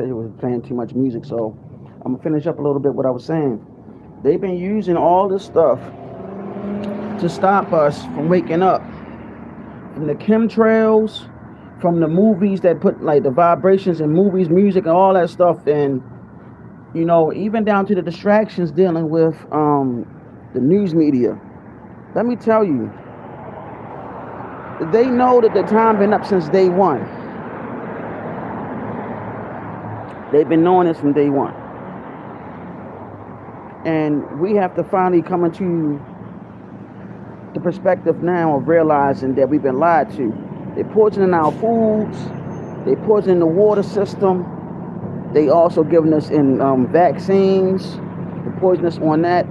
especially with playing too much music. So I'm gonna finish up a little bit what I was saying. They've been using all this stuff to stop us from waking up, from the chemtrails, from the movies that put like the vibrations in movies, music, and all that stuff, and even down to the distractions dealing with the news media. Let me tell you, they know that the time been up since day one. They've been knowing this from day one. And we have to finally come into the perspective now of realizing that we've been lied to. They're poisoning our foods. They poisoning the water system. They also giving us in vaccines. They poison us on that.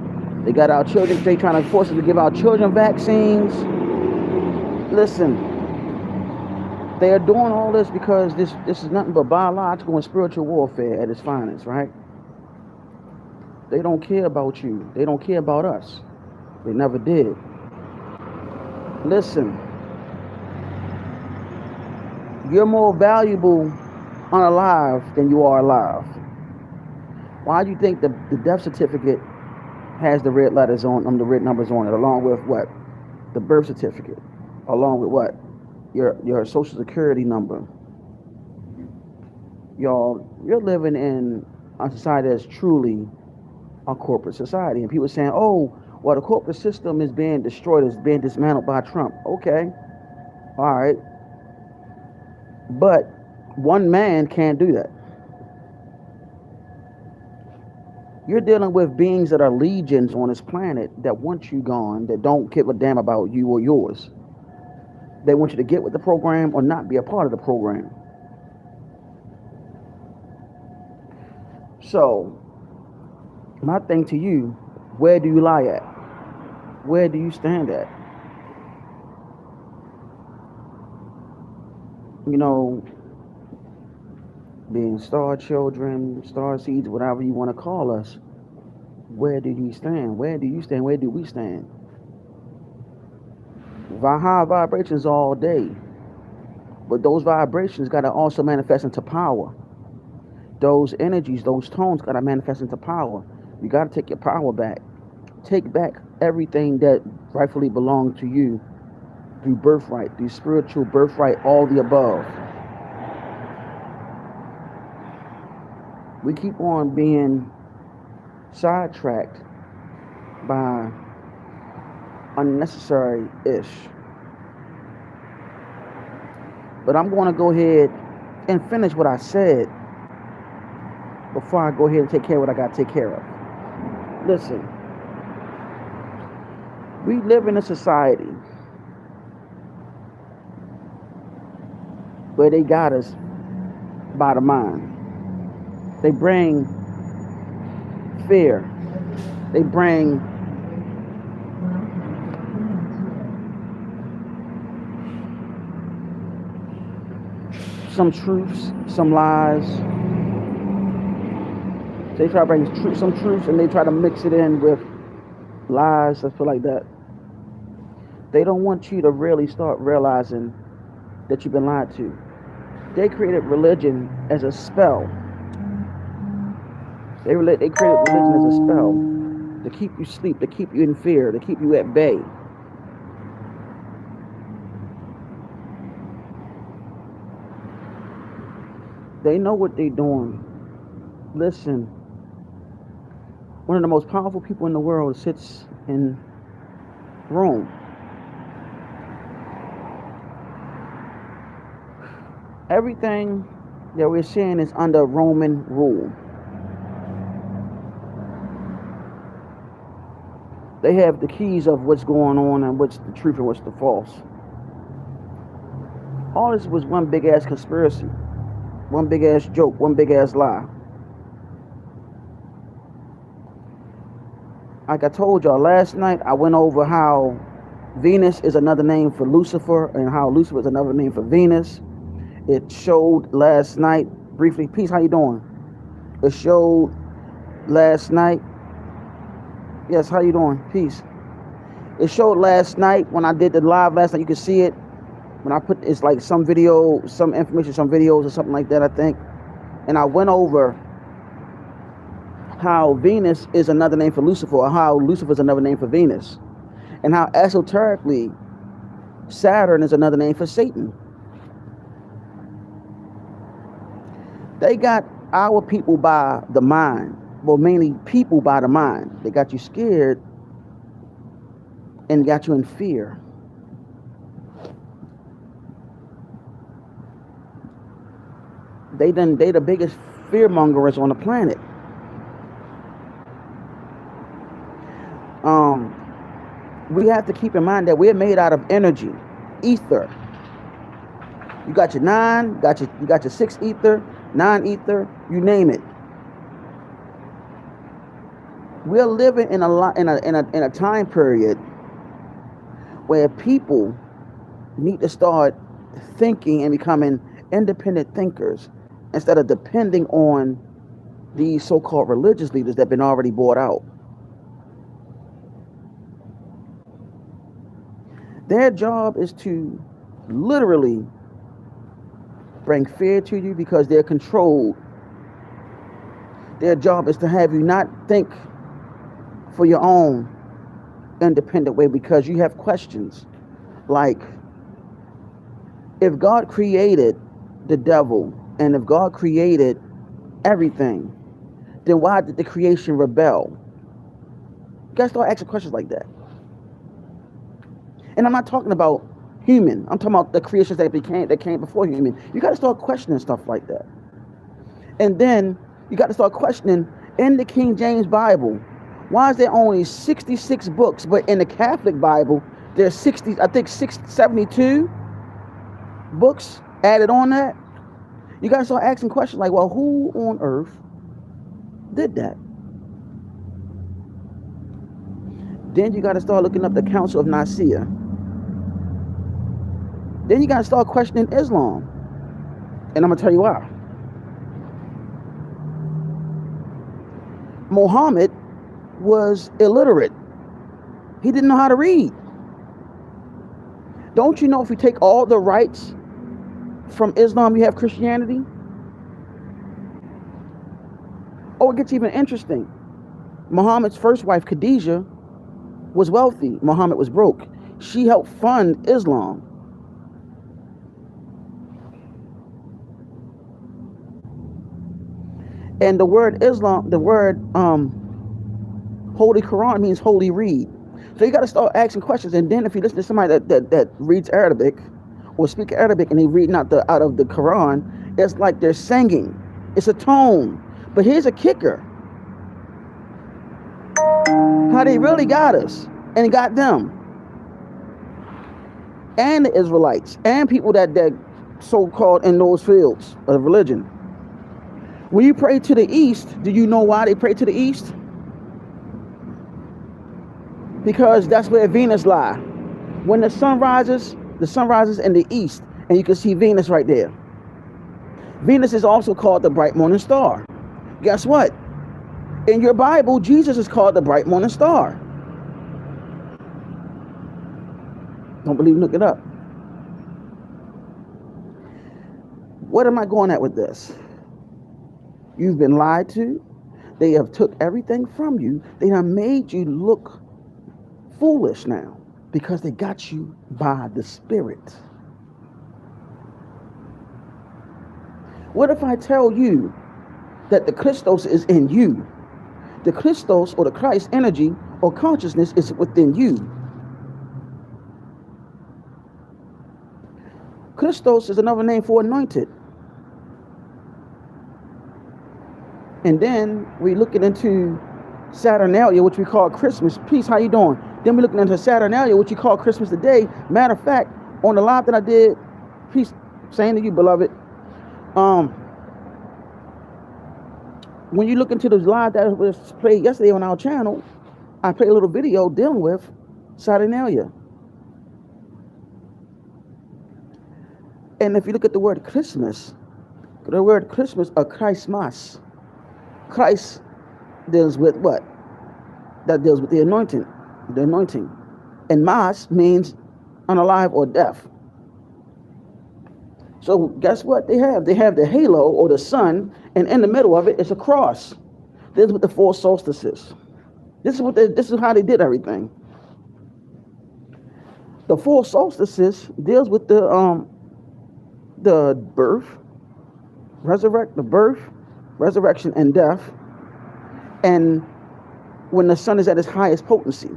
They got our children. They trying to force us to give our children vaccines. Listen, they are doing all this because this is nothing but biological and spiritual warfare at its finest, right? They don't care about you. They don't care about us. They never did. Listen, you're more valuable unalive than you are alive. Why do you think the death certificate has the red letters on them, the red numbers on it, along with what? The birth certificate, along with what? Your social security number. Y'all, you're living in a society that's truly a corporate society. And people saying, oh, well, the corporate system is being destroyed, is being dismantled by Trump. Okay, all right. But one man can't do that. You're dealing with beings that are legions on this planet that want you gone, that don't give a damn about you or yours. They want you to get with the program or not be a part of the program. So, my thing to you, where do you lie at? Where do you stand at? Being star children, star seeds, whatever you want to call us, where do you stand? Where do you stand? Where do we stand? High vibrations all day. But those vibrations got to also manifest into power. Those energies, those tones got to manifest into power. You got to take your power back. Take back everything that rightfully belonged to you through birthright, through spiritual birthright, all the above. We keep on being sidetracked by unnecessary-ish. But I'm going to go ahead and finish what I said before I go ahead and take care of what I got to take care of. Listen, we live in a society where they got us by the mind. They bring fear. They bring some truths, some lies. They try to bring some truths and they try to mix it in with lies. I feel like that. They don't want you to really start realizing that you've been lied to. They created religion as a spell. They created religion as a spell to keep you asleep, to keep you in fear, to keep you at bay. They know what they're doing. Listen, one of the most powerful people in the world sits in Rome. Everything that we're seeing is under Roman rule. They have the keys of what's going on and what's the truth and what's the false. All this was one big ass conspiracy, one big ass joke, one big ass lie. Like I told y'all last night, I went over how Venus is another name for Lucifer and how Lucifer is another name for Venus. It showed last night briefly. Peace, how you doing? It showed last night. Yes, how you doing? Peace. It showed last night when I did the live last night. You can see it when I put, it's like some video, some information, some videos or something like that, I think. and I went over how Venus is another name for Lucifer, or how Lucifer is another name for Venus, and how esoterically Saturn is another name for Satan. They got our people by the mind, well, mainly people by the mind. They got you scared and got you in fear. They the biggest fear mongers on the planet. We have to keep in mind that we're made out of energy, ether. You got your 9, you got your 6 ether, 9 ether, you name it. We're living in a time period where people need to start thinking and becoming independent thinkers instead of depending on these so-called religious leaders that have been already bought out. Their job is to literally bring fear to you because they're controlled. Their job is to have you not think for your own independent way because you have questions like, if God created the devil and if God created everything, then why did the creation rebel? You gotta start asking questions like that. And I'm not talking about human. I'm talking about the creations that came before human. You got to start questioning stuff like that. And then you got to start questioning, in the King James Bible, why is there only 66 books, but in the Catholic Bible there's 72 books added on that? You got to start asking questions like, well, who on earth did that? Then you got to start looking up the Council of Nicaea. Then you got to start questioning Islam. And I'm going to tell you why. Muhammad was illiterate. He didn't know how to read. Don't you know if you take all the rights from Islam, you have Christianity? Oh, it gets even interesting. Muhammad's first wife, Khadijah, was wealthy. Muhammad was broke. She helped fund Islam. And the word Islam, the word Holy Quran means holy read. So you got to start asking questions. And then if you listen to somebody that reads Arabic or speak Arabic and they reading out of the Quran, it's like they're singing. It's a tone. But here's a kicker. How they really got us and got them. And the Israelites and people that so-called in those fields of religion. When you pray to the east, do you know why they pray to the east? Because that's where Venus lies. When the sun rises in the east, and you can see Venus right there. Venus is also called the bright morning star. Guess what? In your Bible, Jesus is called the bright morning star. Don't believe me? Look it up. What am I going at with this? You've been lied to. They have took everything from you. They have made you look foolish now because they got you by the Spirit. What if I tell you that the Christos is in you? The Christos, or the Christ energy or consciousness, is within you. Christos is another name for anointed. And then we looking into Saturnalia, which we call Christmas. Peace, how you doing? Then we looking into Saturnalia, which we call Christmas today. Matter of fact, on the live that I did, peace, saying to you, beloved, when you look into the live that was played yesterday on our channel, I played a little video dealing with Saturnalia. And if you look at the word Christmas, or Christmas, Christ deals with what? That deals with the anointing. And mas means unalive or deaf. So guess what they have? They have the halo or the sun, and in the middle of it is a cross. This is what the four solstices. This is how they did everything. The four solstices deals with the birth, resurrection, and death, and when the sun is at its highest potency.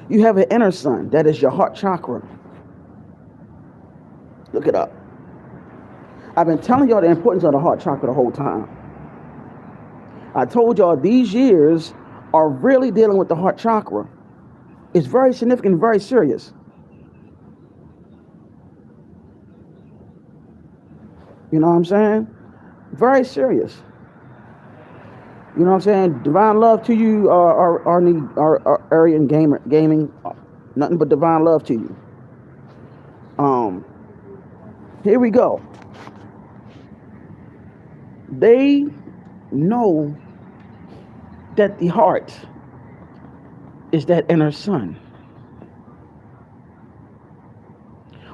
You have an inner sun, that is your heart chakra. Look it up. I've been telling y'all the importance of the heart chakra the whole time. I told y'all these years are really dealing with the heart chakra. It's very significant, very serious. You know what I'm saying? Very serious. You know what I'm saying? Divine love to you, our Aryan gaming. Nothing but divine love to you. Here we go. They know that the heart is that inner sun.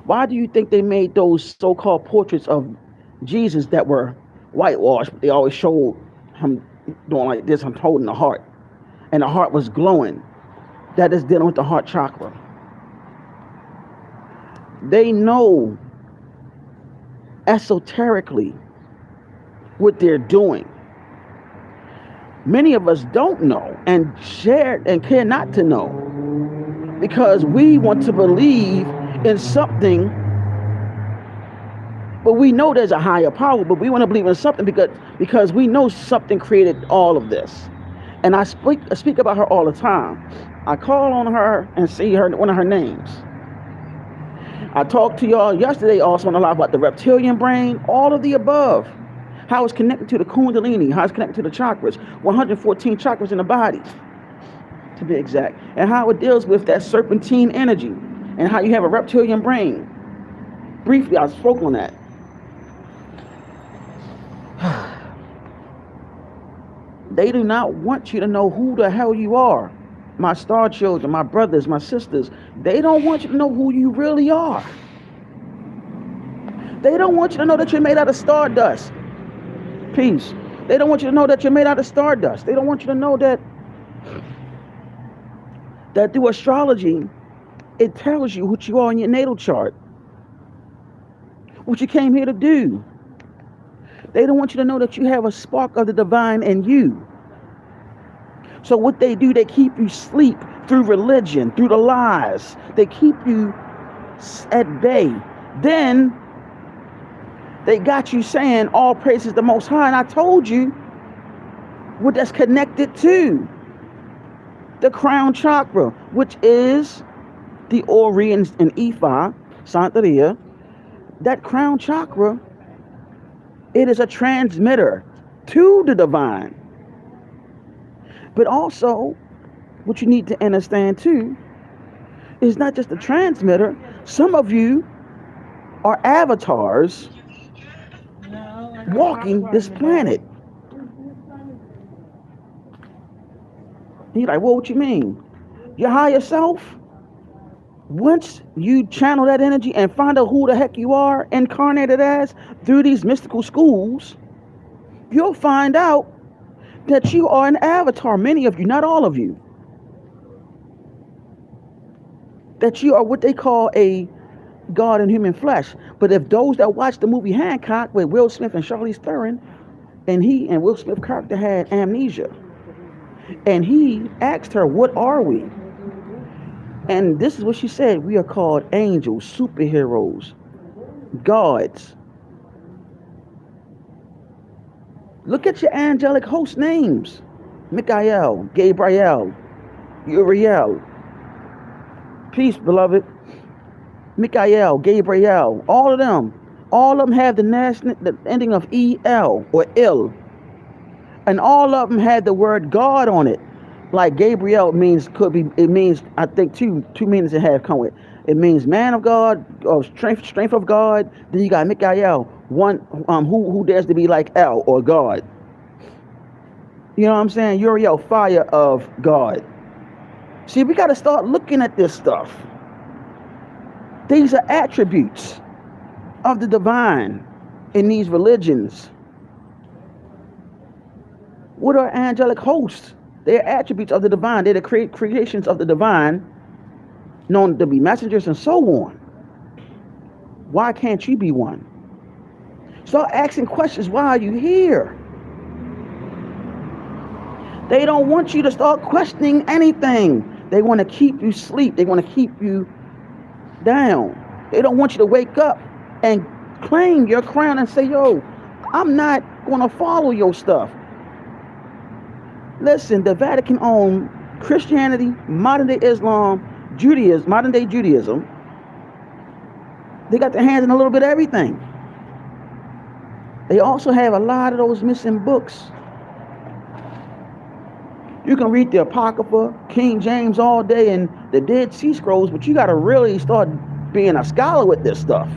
Why do you think they made those so-called portraits of Jesus that were whitewashed? But they always showed him doing like this, I'm holding the heart. And the heart was glowing. That is dealing with the heart chakra. They know esoterically what they're doing. Many of us don't know and share and care not to know because we want to believe in something, but we know there's a higher power, but we want to believe in something because we know something created all of this. And I speak about her all the time. I call on her and see her one of her names. I talked to y'all yesterday also on a lot about the reptilian brain, all of the above. How it's connected to the Kundalini, how it's connected to the chakras, 114 chakras in the body, to be exact, and how it deals with that serpentine energy, and how you have a reptilian brain. Briefly, I spoke on that. They do not want you to know who the hell you are. My star children, my brothers, my sisters, they don't want you to know who you really are. They don't want you to know that you're made out of stardust. Peace. They don't want you to know that you're made out of stardust. They don't want you to know that through astrology, it tells you what you are in your natal chart, what you came here to do. They don't want you to know that you have a spark of the divine in you. So what they do, they keep you asleep through religion, through the lies. They keep you at bay. Then they got you saying all praise is the Most High. And I told you what that's connected to. The crown chakra, which is the Ori and Ifa, Santeria. That crown chakra, it is a transmitter to the divine. But also, what you need to understand too, is not just a transmitter. Some of you are avatars walking this planet. You're like, well, what you mean? Your higher self, once you channel that energy and find out who the heck you are incarnated as through these mystical schools, you'll find out that you are an avatar. Many of you, not all of you. That you are what they call a God in human flesh. But if those that watch the movie Hancock with Will Smith and Charlize Theron, and Will Smith's character had amnesia, and he asked her, what are we? And this is what she said: we are called angels, superheroes, gods. Look at your angelic host names: Michael, Gabriel, Uriel. Peace, beloved. Michael, Gabriel, all of them have the ending of EL or ill. And all of them had the word God on it. Like Gabriel it means, I think two meanings it have come with. It means man of God, or strength of God. Then you got Michael, one who dares to be like El or God. You know what I'm saying? Uriel, fire of God. See, we got to start looking at this stuff. These are attributes. of the divine in these religions. What are angelic hosts? They're attributes of the divine. They're the creations of the divine, known to be messengers and so on. Why can't you be one? Start asking questions. Why are you here? They don't want you to start questioning anything. They want to keep you asleep. They want to keep you down. They don't want you to wake up and claim your crown and say, yo, I'm not going to follow your stuff. Listen, the Vatican owned Christianity, modern day Islam, Judaism, modern day Judaism. They got their hands in a little bit of everything. They also have a lot of those missing books. You can read the Apocrypha, King James all day, and the Dead Sea Scrolls, but you got to really start being a scholar with this stuff.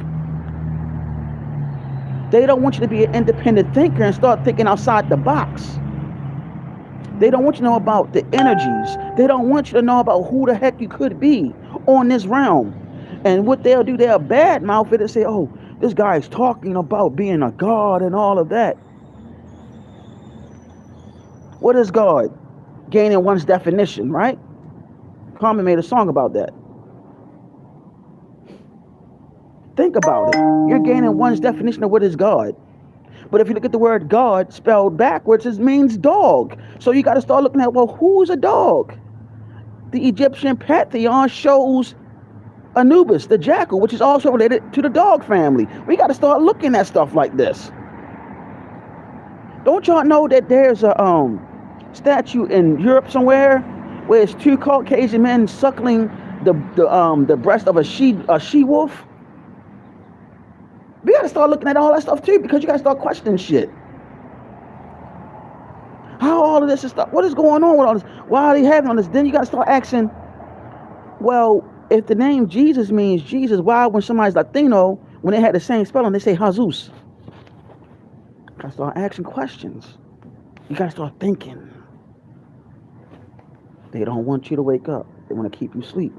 They don't want you to be an independent thinker and start thinking outside the box. They don't want you to know about the energies. They don't want you to know about who the heck you could be on this realm. And what they'll do, they'll badmouth it and say, oh, this guy's talking about being a god and all of that. What is God? Gaining one's definition, right? Carmen made a song about that. Think about it. You're gaining one's definition of what is God. But if you look at the word God spelled backwards, it means dog. So you got to start looking at, well, who's a dog? The Egyptian pantheon shows Anubis, the jackal, which is also related to the dog family. We got to start looking at stuff like this. Don't y'all know that there's a statue in Europe somewhere where it's two Caucasian men suckling the breast of a she wolf? We got to start looking at all that stuff too, because you got to start questioning shit. How all of this is stuff? What is going on with all this? Why are they having all this? Then you got to start asking, well, if the name Jesus means Jesus, why when somebody's Latino, when they had the same spelling, they say Jesus? You got to start asking questions. You got to start thinking. They don't want you to wake up. They want to keep you asleep.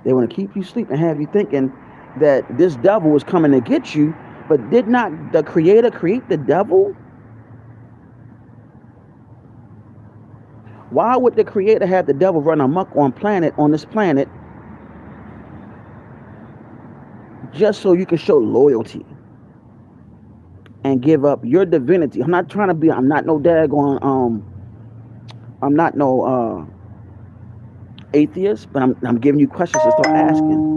They want to keep you asleep and have you thinking that this devil is coming to get you, but did not the Creator create the devil? Why would the Creator have the devil run amok on this planet just so you can show loyalty and give up your divinity? I'm not no daggone I'm not no atheist, but I'm giving you questions to start asking.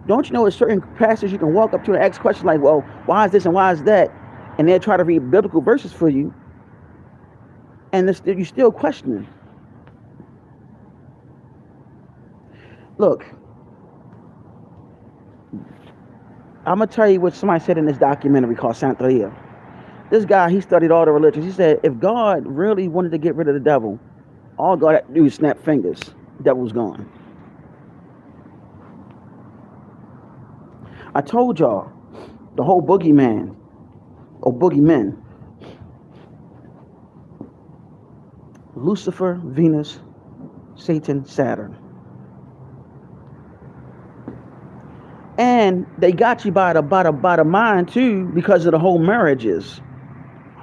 Don't you know there's certain pastors you can walk up to and ask questions like, well, why is this and why is that? And they'll try to read biblical verses for you. And you're still questioning. Look, I'm going to tell you what somebody said in this documentary called Santeria. This guy, he studied all the religions. He said, if God really wanted to get rid of the devil, all God had to do is snap fingers. The devil's gone. I told y'all, the whole boogeyman, or boogeymen, Lucifer, Venus, Satan, Saturn. And they got you by the mind too, because of the whole marriages.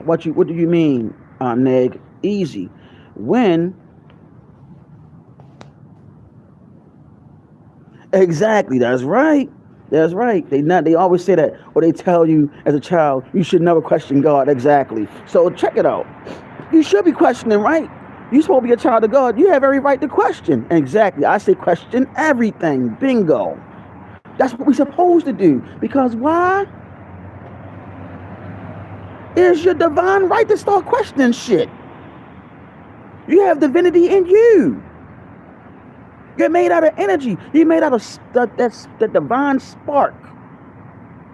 What do you mean, Neg? Easy. Exactly, that's right. That's right. They always say that, or they tell you as a child, you should never question God. Exactly. So check it out. You should be questioning, right? You're supposed to be a child of God. You have every right to question. Exactly. I say question everything. Bingo. That's what we're supposed to do. Because why? It's your divine right to start questioning shit. You have divinity in you. You're made out of energy. You're made out of the divine spark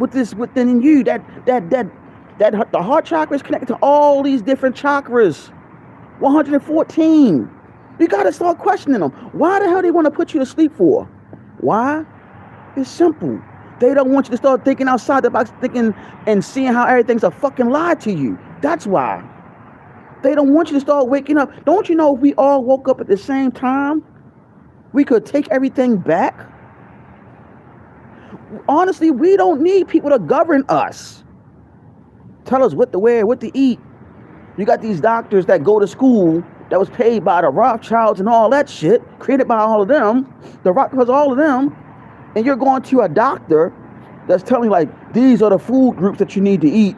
within you. That the heart chakra is connected to all these different chakras. 114. You got to start questioning them. Why the hell they want to put you to sleep for? Why? It's simple. They don't want you to start thinking outside the box, thinking and seeing how everything's a fucking lie to you. That's why. They don't want you to start waking up. Don't you know if we all woke up at the same time, we could take everything back? Honestly, we don't need people to govern us. Tell us what to wear, what to eat. You got these doctors that go to school that was paid by the Rothschilds and all that shit, created by all of them, the Rockefellers, all of them, and you're going to a doctor that's telling you, like, these are the food groups that you need to eat,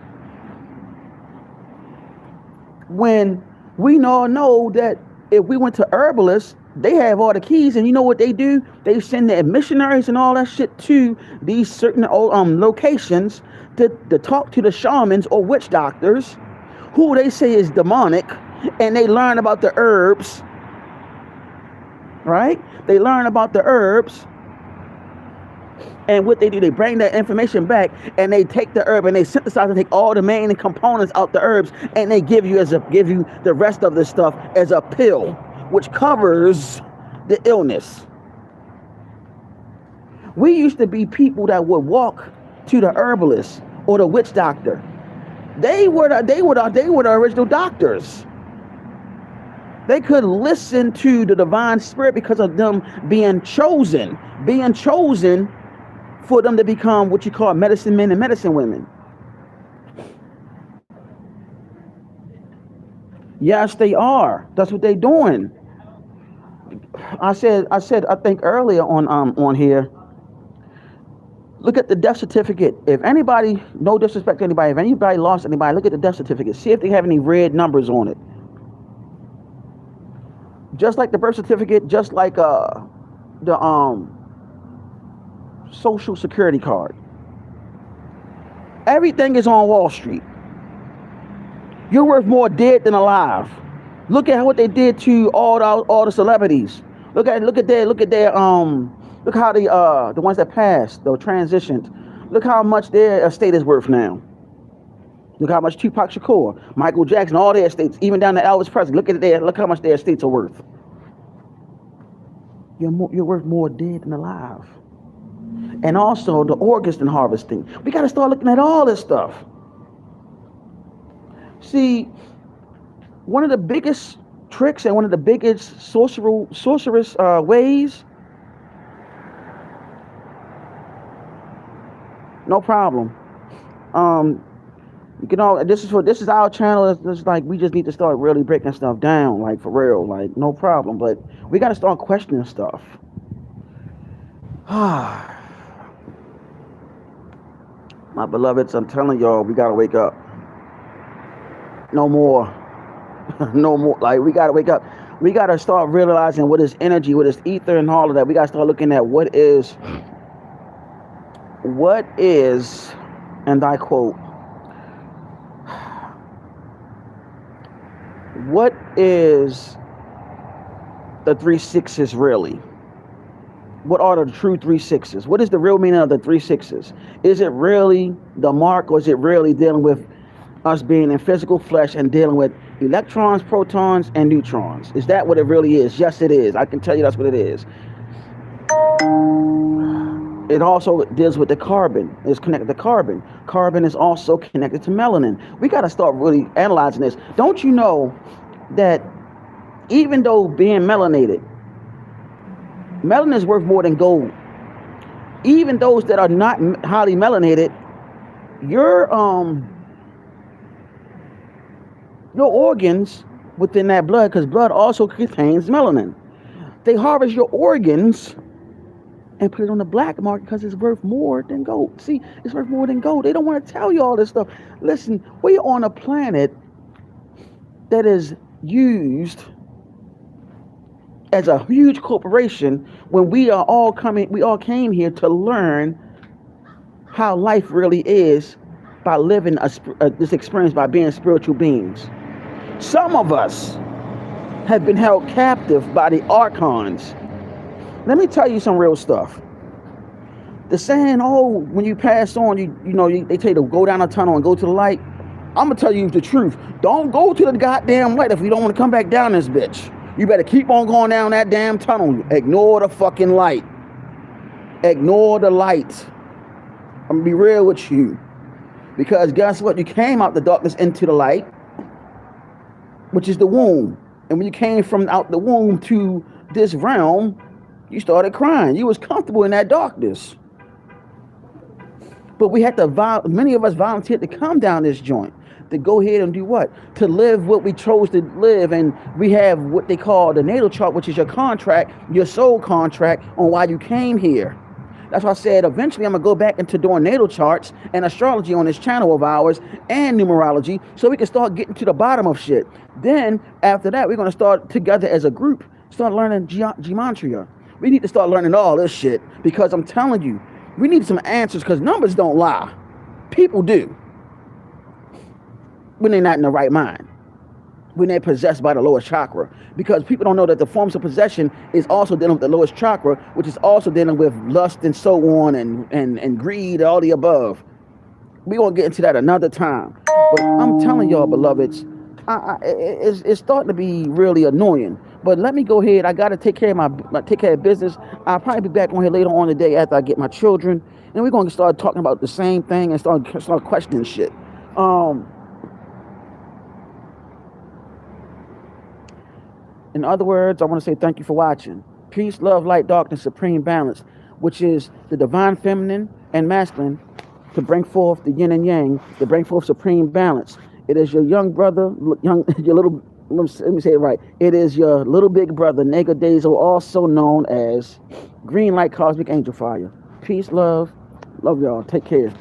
when we all know that if we went to herbalists, they have all the keys, and you know what they do? They send their missionaries and all that shit to these certain locations to talk to the shamans or witch doctors, who they say is demonic, and they learn about the herbs, right? They learn about the herbs, and what they do, they bring that information back, and they take the herb and they synthesize and take all the main components out the herbs, and they give you the rest of the stuff as a pill, which covers the illness. We used to be people that would walk to the herbalist or the witch doctor. They were the original doctors. They could listen to the divine spirit because of them being chosen for them to become what you call medicine men and medicine women. Yes, they are. That's what they're doing. I said, I think earlier on here, look at the death certificate. If anybody, no disrespect to anybody, if anybody lost anybody, look at the death certificate. See if they have any red numbers on it. Just like the birth certificate, just like the social security card. Everything is on Wall Street. You're worth more dead than alive. Look at what they did to all the celebrities. Look how the ones that passed, the transitioned. Look how much their estate is worth now. Look how much Tupac Shakur, Michael Jackson, all their estates, even down to Elvis Presley. Look how much their estates are worth. You're worth more dead than alive. And also the organs and harvesting. We got to start looking at all this stuff. See, one of the biggest tricks and one of the biggest sorcerous ways. No problem. You can all. This is our channel. It's like we just need to start really breaking stuff down, like for real, like no problem. But we got to start questioning stuff. My beloveds, I'm telling y'all, we gotta wake up. No more. No more. Like, we gotta wake up. We gotta start realizing what is energy, what is ether, and all of that. We gotta start looking at what is, and I quote, what is the 3 6s really? What are the true 3 6s? What is the real meaning of the 3 6s? Is it really the mark, or is it really dealing with us being in physical flesh and dealing with electrons, protons, and neutrons? Is that what it really is? Yes, it is. I can tell you that's what it is. It also deals with the carbon. It's connected to carbon. Carbon is also connected to melanin. We got to start really analyzing this. Don't you know that even though being melanated, melanin is worth more than gold. Even those that are not highly melanated, your organs within that blood, because blood also contains melanin, they harvest your organs and put it on the black market because it's worth more than gold. See, it's worth more than gold. They don't want to tell you all this stuff. Listen, we're on a planet that is used as a huge corporation when we all came here to learn how life really is by living this experience, by being spiritual beings. Some of us have been held captive by the archons. Let me tell you some real stuff. The saying, oh, when you pass on, they tell you to go down a tunnel and go to the light. I'm going to tell you the truth. Don't go to the goddamn light if you don't want to come back down this bitch. You better keep on going down that damn tunnel. Ignore the fucking light. Ignore the light. I'm going to be real with you. Because guess what? You came out the darkness into the light, which is the womb. And when you came from out the womb to this realm, you started crying. You was comfortable in that darkness. But we had to, many of us volunteered to come down this joint to go ahead and do what? To live what we chose to live. And we have what they call the natal chart, which is your contract, your soul contract on why you came here. That's why I said eventually I'm going to go back into doing natal charts and astrology on this channel of ours and numerology so we can start getting to the bottom of shit. Then after that, we're going to start together as a group, start learning gematria. We need to start learning all this shit because I'm telling you, we need some answers because numbers don't lie. People do when they're not in the right mind, when they're possessed by the lowest chakra, because people don't know that the forms of possession is also dealing with the lowest chakra, which is also dealing with lust and so on and greed, all the above. We won't get into that another time. But I'm telling y'all, beloveds, it's starting to be really annoying. But let me go ahead. I got to take care of business. I'll probably be back on here later on today after I get my children, and we're going to start talking about the same thing and start questioning shit. In other words, I want to say thank you for watching. Peace, love, light, darkness, supreme balance, which is the divine feminine and masculine to bring forth the yin and yang, to bring forth supreme balance. It is your young brother, your little, let me say it right. It is your little big brother, Nega Dazo, also known as Green Light Cosmic Angel Fire. Peace, love y'all. Take care.